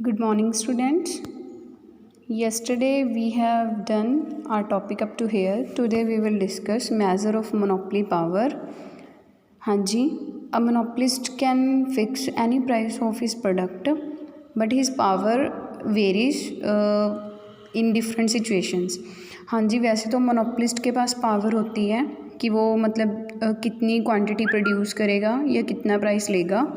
Good morning, students. Yesterday we have done our topic up to here. Today we will discuss measure of monopoly power. हाँ जी, a monopolist can fix any price of his product, but his power varies in different situations. हाँ जी, वैसे तो मोनोपलिस्ट के पास power होती है कि वो मतलब कितनी क्वांटिटी प्रोड्यूस करेगा या कितना प्राइस लेगा,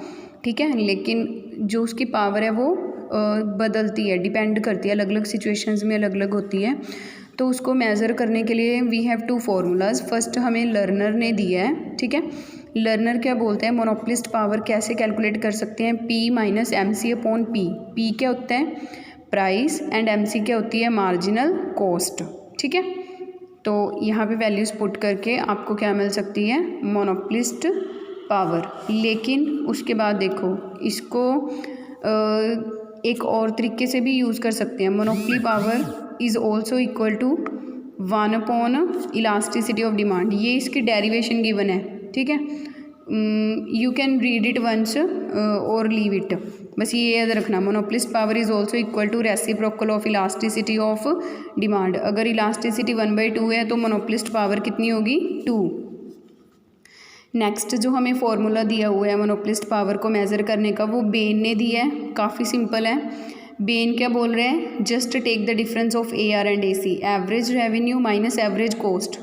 ठीक है। लेकिन जो उसकी पावर है वो बदलती है, डिपेंड करती है, अलग अलग सिचुएशंस में अलग अलग होती है। तो उसको मेज़र करने के लिए we have two formulas. First हमें लर्नर ने दिया है, ठीक है। लर्नर क्या बोलते हैं, मोनोपलिस्ट पावर कैसे कैलकुलेट कर सकते हैं, P minus MC upon P। P क्या होता है, प्राइस, एंड MC क्या होती है, मार्जिनल कॉस्ट, ठीक है। तो यहाँ पे वैल्यूज़ पुट करके आपको क्या मिल सकती है, मोनोपलिस्ट पावर। लेकिन उसके बाद देखो, इसको एक और तरीके से भी यूज़ कर सकते हैं। Monopoly power is also equal to 1 upon elasticity of demand. ये इसकी डेरिवेशन गिवन है, ठीक है। You can read it once और लीव इट, बस ये याद रखना। Monopolist power is also equal to reciprocal of elasticity of demand. अगर इलास्टिसिटी 1/2 है तो मोनोपोलिस्ट पावर कितनी होगी, 2। नेक्स्ट जो हमें फॉर्मूला दिया हुआ है मोनोपलिस्ट पावर को मेज़र करने का, वो बेन ने दिया है, काफ़ी सिंपल है। बेन क्या बोल रहे हैं, just take the difference of AR and AC, average revenue minus average cost,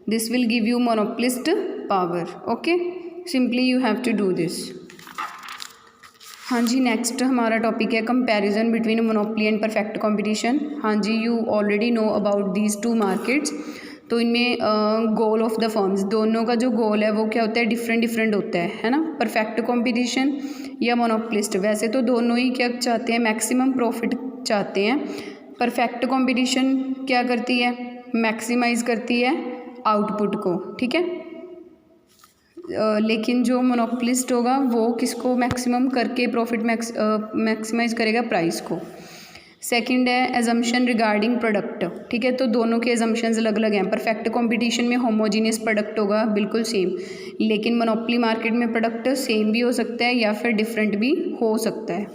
this will give you monopolist power. Okay, simply you have to do this. हाँ जी, नेक्स्ट हमारा टॉपिक है comparison between monopoly and perfect competition. हाँ जी, you already know about these two markets. तो इनमें goal of the firms, दोनों का जो गोल है वो क्या होता है, डिफरेंट होता है ना। परफेक्ट कंपटीशन या मोनोपलिस्ट, वैसे तो दोनों ही क्या चाहते हैं, मैक्सिमम प्रॉफिट चाहते हैं। परफेक्ट कंपटीशन क्या करती है, मैक्सिमाइज करती है आउटपुट को, ठीक है। लेकिन जो मोनोपलिस्ट होगा वो किसको मैक्सिमम करके प्रॉफिट मैक्सिमाइज करेगा, प्राइस को। सेकंड है एजम्पशन रिगार्डिंग प्रोडक्ट, ठीक है। तो दोनों के एजम्पशंस अलग अलग हैं। परफेक्ट कंपटीशन में होमोजीनियस प्रोडक्ट होगा, बिल्कुल सेम, लेकिन मोनोपोली मार्केट में प्रोडक्ट सेम भी हो सकता है या फिर डिफरेंट भी हो सकता है।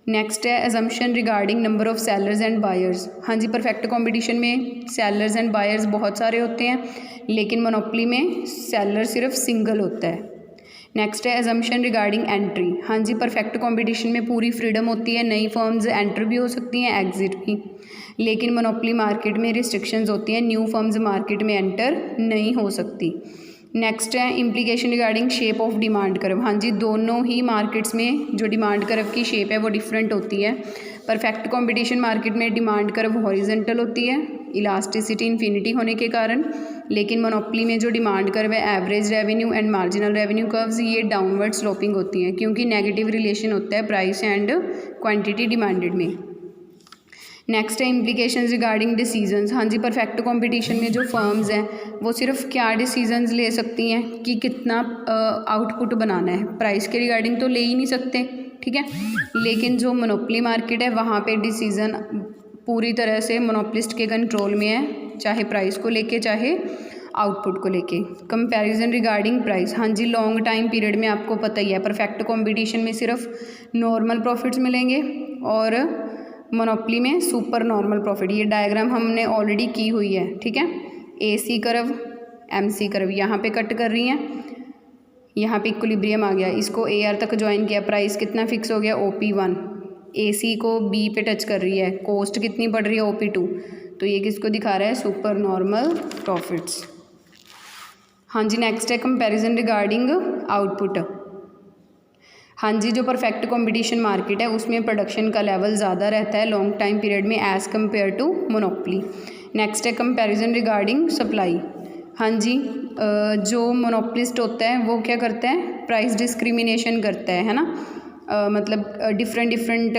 नेक्स्ट है assumption regarding number of sellers and buyers. हाँ जी, परफेक्ट कंपटीशन में सेलर्स एंड बायर्स बहुत सारे होते हैं, लेकिन मोनोपोली में सेलर सिर्फ सिंगल होता है। नेक्स्ट है एजम्पशन रिगार्डिंग एंट्री। हाँ जी, परफेक्ट कंपटीशन में पूरी फ्रीडम होती है, नई फर्म्स एंटर भी हो सकती हैं, एग्जिट भी। लेकिन मोनोपोली मार्केट में रिस्ट्रिक्शंस होती हैं, न्यू फर्म्स मार्केट में एंटर नहीं हो सकती। नेक्स्ट है implication regarding shape of demand curve. हाँ जी, दोनों ही मार्केट्स में जो डिमांड कर्व की शेप है वो डिफरेंट होती है। परफेक्ट कंपटीशन मार्केट में डिमांड कर्व हॉरिजेंटल होती है, इलास्टिसिटी इन्फिनिटी होने के कारण। लेकिन मोनोपोली में जो डिमांड कर्व है, average revenue and marginal revenue curves, ये डाउनवर्ड स्लोपिंग होती हैं, क्योंकि नेगेटिव रिलेशन होता है प्राइस एंड क्वांटिटी डिमांडेड में। नेक्स्ट है इम्प्लीकेशंस रिगार्डिंग डिसीजंस। हाँ जी, परफेक्ट कंपटीशन में जो फर्म्स हैं वो सिर्फ क्या डिसीजंस ले सकती हैं कि कितना आउटपुट बनाना है, प्राइस के रिगार्डिंग तो ले ही नहीं सकते, ठीक है। लेकिन जो मोनोपोली मार्केट है वहाँ पे डिसीजन पूरी तरह से मोनोपलिस्ट के कंट्रोल में है, चाहे प्राइस को लेके चाहे आउटपुट को लेके। कंपैरिजन रिगार्डिंग प्राइस, हाँ जी, लॉन्ग टाइम पीरियड में आपको पता ही है परफेक्ट कंपटीशन में सिर्फ नॉर्मल प्रॉफिट्स मिलेंगे और मोनोपोली में सुपर नॉर्मल प्रॉफिट। ये डायग्राम हमने ऑलरेडी की हुई है, ठीक है। AC कर्व, MC कर्व यहाँ पे कट कर रही हैं, यहाँ पे इक्विलिब्रियम आ गया, इसको AR तक ज्वाइन किया, प्राइस कितना फिक्स हो गया, OP1। AC को B पे टच कर रही है, कॉस्ट कितनी बढ़ रही है, OP2। तो ये किसको दिखा रहा है, सुपर नॉर्मल प्रॉफिट्स। हाँ जी, नेक्स्ट है कंपैरिजन रिगार्डिंग आउटपुट। हाँ जी, जो परफेक्ट कंपटीशन मार्केट है उसमें प्रोडक्शन का लेवल ज़्यादा रहता है लॉन्ग टाइम पीरियड में as compare to monopoly. Next है कंपैरिजन रिगार्डिंग सप्लाई। हाँ जी, जो मोनोपोलिस्ट होता है वो क्या करता है, प्राइस डिस्क्रिमिनेशन करता है ना। मतलब डिफरेंट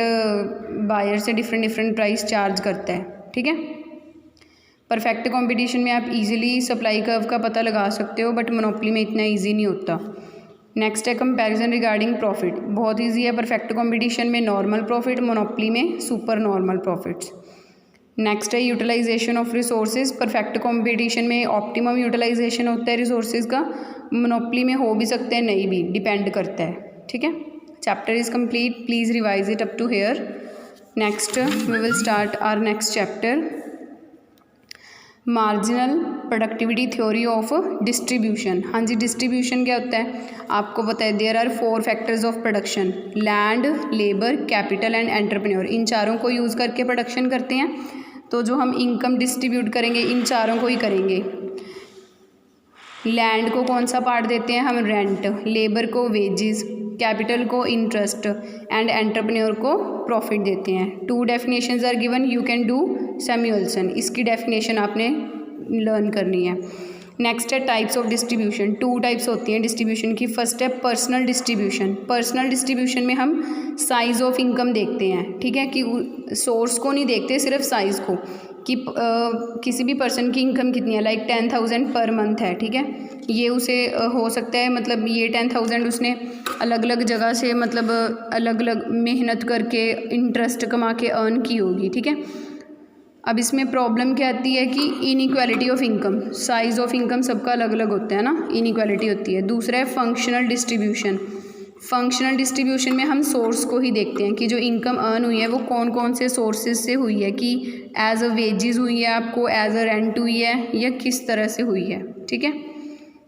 बायर से डिफरेंट प्राइस चार्ज करता है, ठीक है। परफेक्ट कंपटीशन में आप इजीली सप्लाई कर्व का पता लगा सकते हो, बट मोनोपोली में इतना इजी नहीं होता। नेक्स्ट है कंपैरिजन रिगार्डिंग प्रॉफिट, बहुत इजी है। परफेक्ट कंपटीशन में नॉर्मल प्रॉफिट, मोनोपोली में सुपर नॉर्मल प्रॉफिट्स। नेक्स्ट है utilization of resources. Perfect competition में ऑप्टिमम यूटिलाइजेशन होता है रिसोर्सेज का, मोनोपोली में हो भी सकते हैं, नहीं भी, डिपेंड करता है, ठीक है। Chapter is complete, please revise it up to here. Next we will start our next chapter, marginal productivity theory of distribution. हाँ जी, डिस्ट्रीब्यूशन क्या होता है आपको पता है। There are 4 factors of production, land, labour, capital and entrepreneur. इन चारों को यूज़ करके प्रोडक्शन करते हैं। तो जो हम इनकम डिस्ट्रीब्यूट करेंगे इन चारों को ही करेंगे। लैंड को कौन सा पार्ट देते हैं हम, रेंट, लेबर को वेजेस, कैपिटल को इंटरेस्ट एंड एंटरप्रेन्योर को प्रॉफिट देते हैं। 2 definitions are given, you can do Samuelson, इसकी डेफिनेशन आपने लर्न करनी है। नेक्स्ट है टाइप्स ऑफ डिस्ट्रीब्यूशन। 2 टाइप्स होती हैं डिस्ट्रीब्यूशन की। फर्स्ट है पर्सनल डिस्ट्रीब्यूशन। पर्सनल डिस्ट्रीब्यूशन में हम साइज़ ऑफ इनकम देखते हैं, ठीक है, कि सोर्स को नहीं देखते, सिर्फ साइज़ को, कि किसी भी पर्सन की इनकम कितनी है, लाइक 10,000 पर मंथ है, ठीक है, ये उसे हो सकता है मतलब ये 10,000 उसने अलग अलग जगह से मतलब अलग अलग मेहनत करके इंटरेस्ट कमा के अर्न की होगी, ठीक है। अब इसमें प्रॉब्लम क्या आती है कि inequality of income, size of income सबका अलग अलग होता है ना, इनइक्वालिटी होती है। दूसरा है फंक्शनल डिस्ट्रीब्यूशन। फंक्शनल डिस्ट्रीब्यूशन में हम सोर्स को ही देखते हैं कि जो इनकम अर्न हुई है वो कौन कौन से सोर्सेज से हुई है, कि एज अ वेजेस हुई है आपको, एज अ रेंट हुई है, या किस तरह से हुई है, ठीक है।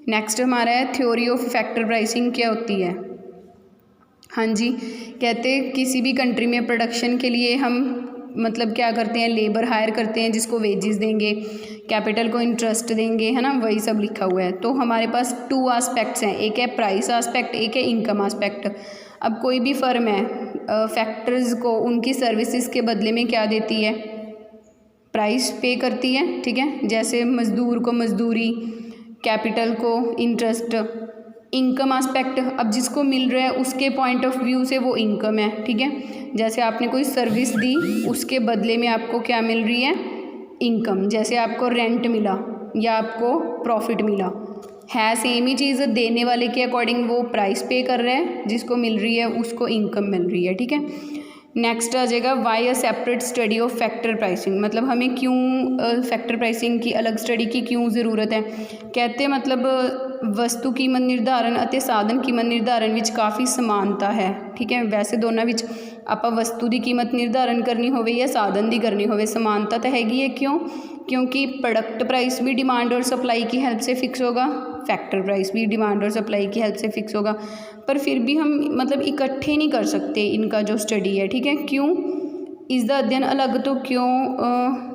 नेक्स्ट हमारा है थ्योरी ऑफ फैक्टर प्राइसिंग। क्या होती है, हाँ जी, कहते किसी भी कंट्री में प्रोडक्शन के लिए हम मतलब क्या करते हैं, लेबर हायर करते हैं जिसको वेजेस देंगे, कैपिटल को इंटरेस्ट देंगे, है ना, वही सब लिखा हुआ है। तो हमारे पास 2 आस्पेक्ट्स हैं, एक है प्राइस आस्पेक्ट, एक है इनकम आस्पेक्ट। अब कोई भी फर्म है फैक्टर्स को उनकी सर्विसेज के बदले में क्या देती है, प्राइस पे करती है, ठीक है, जैसे मज़दूर को मज़दूरी, कैपिटल को इंटरेस्ट। इनकम आस्पेक्ट, अब जिसको मिल रहा है उसके पॉइंट ऑफ व्यू से वो इनकम है, ठीक है, जैसे आपने कोई सर्विस दी उसके बदले में आपको क्या मिल रही है, इनकम। जैसे आपको रेंट मिला या आपको प्रॉफिट मिला, है सेम ही चीज़, देने वाले के अकॉर्डिंग वो प्राइस पे कर रहा है, जिसको मिल रही है उसको इनकम मिल रही है, ठीक है। नेक्स्ट आ जाएगा why a separate study of factor pricing. मतलब हमें क्यों फैक्टर प्राइसिंग की अलग स्टडी की क्यों ज़रूरत है। कहते मतलब वस्तु कीमत निर्धारण ਅਤੇ साधन कीमत निर्धारण ਵਿੱਚ काफ़ी समानता है, ठीक है। वैसे दोनों ਵਿੱਚ ਆਪਾਂ वस्तु की कीमत निर्धारण करनी होवे या साधन की करनी होवे, समानता तो हैगी है। क्यों, क्योंकि प्रोडक्ट प्राइस भी डिमांड और सप्लाई की हेल्प से फिक्स होगा, फैक्टर प्राइस भी डिमांड और सप्लाई की हेल्प से फिक्स होगा, पर फिर भी हम मतलब इकट्ठे नहीं कर सकते इनका जो स्टडी है, ठीक है। क्यों, इसका अध्ययन अलग तो क्यों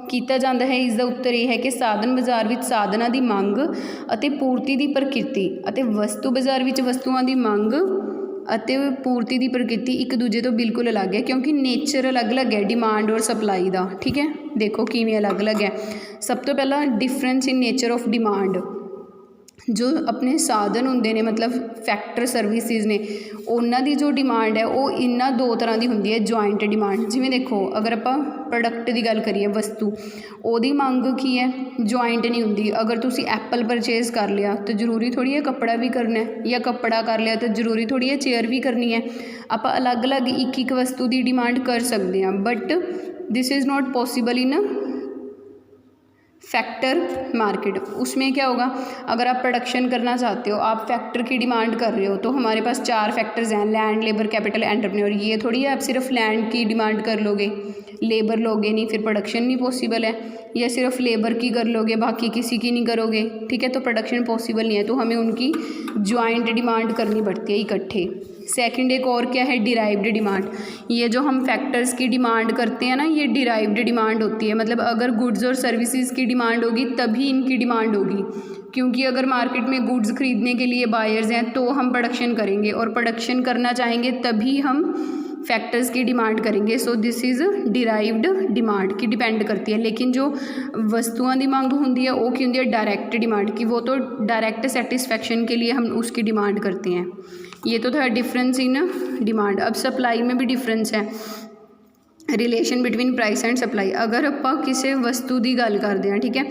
किया जाता है, इसका उत्तर यह है कि साधन बाजार में साधनों की मंग और पूर्ति की प्रकृति और वस्तु बाजार में वस्तुओं की मंग और पूर्ति की प्रकृति एक दूजे तो बिल्कुल अलग है, क्योंकि नेचर अलग अलग है डिमांड और सप्लाई का, ठीक है। देखो किवें अलग अलग है। सब तो पहला difference in nature of demand, जो अपने साधन होंगे ने मतलब फैक्टर सर्विसिज ने, उन्होंने जो डिमांड है वो इन्ना 2 तरह की होंगी है, जॉइंट डिमांड। जिमें देखो अगर आप प्रोडक्ट की गल करिए, वस्तु ओदी मंग की है, जॉइंट नहीं होंगी। अगर तुसी एप्पल परचेज कर लिया तो जरूरी थोड़ी है कपड़ा भी करना है, या कपड़ा कर लिया तो जरूरी थोड़ी है चेयर भी करनी है। आप अलग अलग एक वस्तु की डिमांड कर सकते हैं, but this is not possible in factor market. उसमें क्या होगा, अगर आप प्रोडक्शन करना चाहते हो, आप फैक्टर की डिमांड कर रहे हो, तो हमारे पास 4 फैक्टर्स हैं, लैंड, लेबर, कैपिटल, एंटरप्रेन्योर। ये थोड़ी है आप सिर्फ लैंड की डिमांड कर लोगे, लेबर लोगे नहीं, फिर प्रोडक्शन नहीं पॉसिबल है, या सिर्फ लेबर की कर लोगे बाकी किसी की नहीं करोगे, ठीक है, तो प्रोडक्शन पॉसिबल नहीं है। तो हमें उनकी जॉइंट डिमांड करनी पड़ती है इकट्ठे। सेकंड एक और क्या है, डिराइव्ड डिमांड। ये जो हम फैक्टर्स की डिमांड करते हैं ना, ये डिराइव्ड डिमांड होती है। मतलब अगर गुड्स और सर्विसेज की डिमांड होगी तभी इनकी डिमांड होगी, क्योंकि अगर मार्केट में गुड्स खरीदने के लिए बायर्स हैं तो हम प्रोडक्शन करेंगे, और प्रोडक्शन करना चाहेंगे तभी हम फैक्टर्स की डिमांड करेंगे। So this is derived demand की डिपेंड करती है। लेकिन जो वस्तुओं की मांग होती है वो की होती है डायरेक्ट डिमांड की, वो तो डायरेक्ट सेटिस्फैक्शन के लिए हम उसकी डिमांड करते हैं। ये तो था डिफरेंस इन डिमांड। अब सप्लाई में भी डिफरेंस है, relation between price and supply. अगर आप किसी वस्तु की गल करते हैं, ठीक है,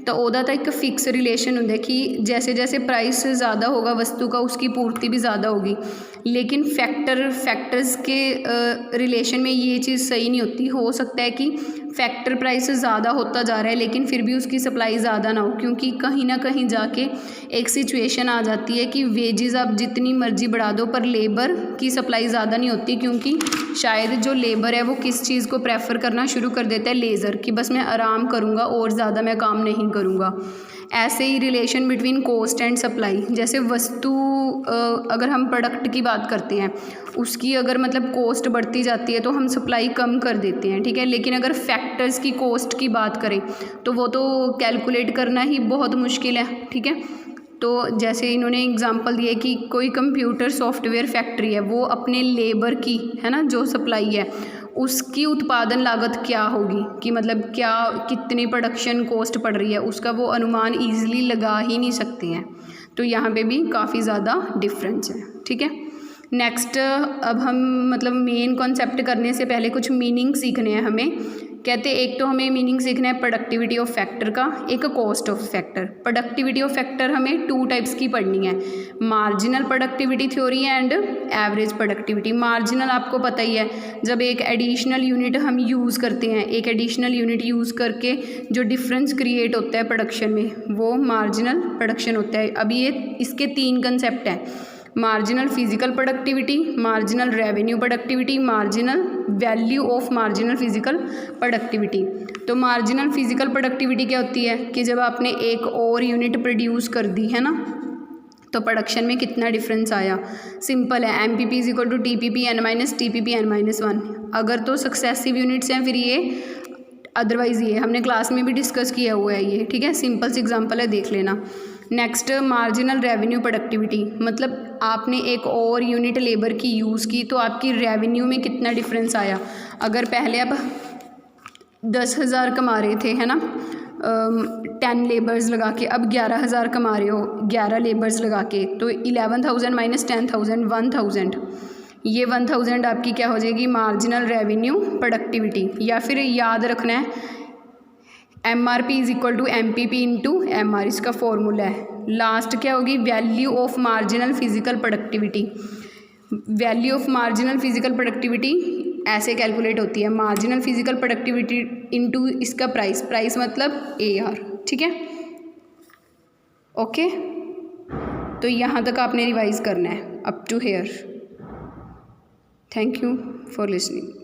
तो ਉਹਦਾ ਤਾਂ ਇੱਕ ਫਿਕਸ ਰਿਲੇਸ਼ਨ ਹੁੰਦਾ कि जैसे जैसे प्राइस ज़्यादा होगा वस्तु का उसकी पूर्ति भी ज़्यादा होगी, लेकिन फैक्टर्स के रिलेशन में ये चीज़ सही नहीं होती। हो सकता है कि फैक्टर प्राइस ज़्यादा होता जा रहा है लेकिन फिर भी उसकी सप्लाई ज़्यादा ना हो, क्योंकि कहीं ना कहीं जाके एक सिचुएशन आ जाती है कि वेजेस आप जितनी मर्जी बढ़ा दो पर लेबर की सप्लाई ज़्यादा नहीं होती, क्योंकि शायद जो लेबर है वो किस चीज़ को प्रेफर करना शुरू कर देता है, लेज़र, कि बस मैं आराम करूँगा और ज़्यादा मैं काम नहीं करूँगा। ऐसे ही relation between cost and supply, जैसे वस्तु अगर हम प्रोडक्ट की बात करते हैं उसकी अगर मतलब कॉस्ट बढ़ती जाती है तो हम सप्लाई कम कर देते हैं, ठीक है। लेकिन अगर फैक्टर्स की कॉस्ट की बात करें तो वो तो कैलकुलेट करना ही बहुत मुश्किल है, ठीक है। तो जैसे इन्होंने एग्जांपल दिया कि कोई कंप्यूटर सॉफ्टवेयर फैक्ट्री है, वो अपने लेबर की, है ना, जो सप्लाई है उसकी उत्पादन लागत क्या होगी, कि मतलब क्या कितनी प्रोडक्शन कॉस्ट पड़ रही है, उसका वो अनुमान ईजिली लगा ही नहीं सकते हैं। तो यहाँ पे भी काफ़ी ज़्यादा डिफरेंस है, ठीक है। नेक्स्ट अब हम मतलब मेन कॉन्सेप्ट करने से पहले कुछ मीनिंग सीखने हैं हमें। कहते एक तो हमें मीनिंग सीखना है प्रोडक्टिविटी ऑफ फैक्टर का, एक cost of factor. Productivity of factor हमें 2 टाइप्स की पढ़नी है, marginal productivity theory and average productivity. Marginal आपको पता ही है, जब एक एडिशनल यूनिट हम यूज़ करते हैं, एक एडिशनल यूनिट यूज़ करके जो डिफरेंस क्रिएट होता है प्रोडक्शन में, वो मार्जिनल प्रोडक्शन होता है। अब ये इसके 3 कंसेप्ट हैं, marginal physical productivity, marginal revenue productivity, marginal value of marginal physical productivity. तो मार्जिनल फिजिकल प्रोडक्टिविटी क्या होती है कि जब आपने एक और यूनिट प्रोड्यूस कर दी है ना, तो प्रोडक्शन में कितना डिफरेंस आया। सिंपल है, M P P is equal to T P P N minus T P P N minus 1। अगर तो सक्सेसिव यूनिट्स हैं फिर ये, अदरवाइज़ ये हमने क्लास में भी डिस्कस किया हुआ है ये, ठीक है। सिंपल सी एग्जांपल है, देख लेना। नेक्स्ट मार्जिनल रेवेन्यू प्रोडक्टिविटी, मतलब आपने एक और यूनिट लेबर की यूज़ की तो आपकी रेवेन्यू में कितना डिफरेंस आया। अगर पहले आप 10,000 कमा रहे थे, है ना, 10 लेबर्स लगा के, अब 11,000 कमा रहे हो 11 लेबर्स लगा के, तो 11,000 माइनस 10,000 1,000, ये 1,000 आपकी क्या हो जाएगी, मार्जिनल रेवेन्यू प्रोडक्टिविटी। या फिर याद रखना है MRP is equal to MPP into MR, इसका फॉर्मूला है। लास्ट क्या होगी, value of marginal physical productivity. Value of marginal physical productivity ऐसे कैलकुलेट होती है, मार्जिनल फिजिकल प्रोडक्टिविटी इंटू इसका प्राइस, प्राइस मतलब AR, ठीक है। ओके, तो यहाँ तक आपने रिवाइज करना है up to here. Thank you for listening.